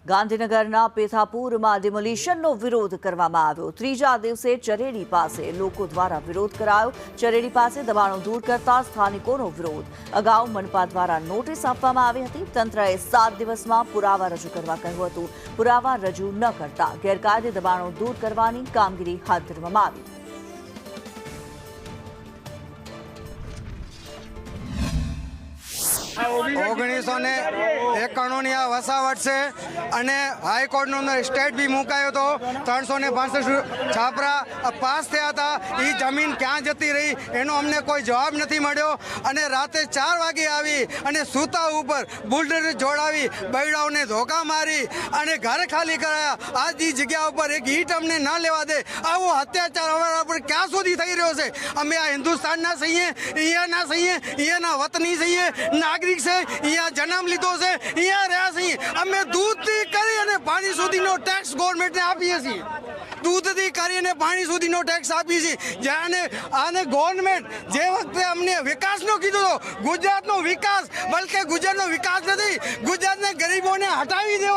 ગાંધીનગરના પેથાપુરમાં ડિમોલિશનનો વિરોધ કરવામાં આવ્યો। ત્રીજા દિવસે ચરેડી પાસે લોકો દ્વારા વિરોધ કરાયો। ચરેડી પાસે દબાણો દૂર કરતા સ્થાનિકોનો વિરોધ। અગાઉ મનપા દ્વારા નોટિસ આપવામાં આવી હતી। તંત્રએ 7 દિવસમાં પુરાવા રજૂ કરવા કહ્યું હતું। પુરાવા રજૂ ન કરતા ગેરકાયદે દબાણો દૂર કરવાની કામગીરી હાથ ધરવામાં આવી। ઓગણીસો ને 91 આ વસાવટ છે અને હાઈકોર્ટનો સ્ટેટ બી મુકાયો હતો। 365 છાપરા પાસ થયા હતા। એ જમીન ક્યાં જતી રહી એનો અમને કોઈ જવાબ નથી મળ્યો અને રાતે 4 વાગે આવી અને સૂતા ઉપર બુલડોઝર જોડાવી બૈડાઓને ધોકા મારી અને ઘર ખાલી કરાયા। આજની જગ્યા ઉપર એક ઈંટ અમને ન લેવા દે। આવો અત્યાચાર અમારા પર ક્યાં સુધી થઈ રહ્યો છે? અમે આ હિન્દુસ્તાનના છીએ, અહીંયાના છીએ, અહીંયાના વતની છીએ, નાગરિક છે, અહીંયા જન્મ લીધો છે, અહીંયા રહ્યા છીએ। અમે દૂધથી કરી અને પાણી સુધીનો ટેક્સ ગવર્મેન્ટને આપીએ છીએ। દૂધથી કરીને પાણી સુધીનો ટેક્સ આપીએ છીએ। જ્યારે આને ગવર્મેન્ટ જે વખતે અમને વિકાસનો કીધું હતો, ગુજરાતનો વિકાસ, બલકે ગુજરાતનો વિકાસ નથી, ગુજરાતના ગરીબોને હટાવી દેવા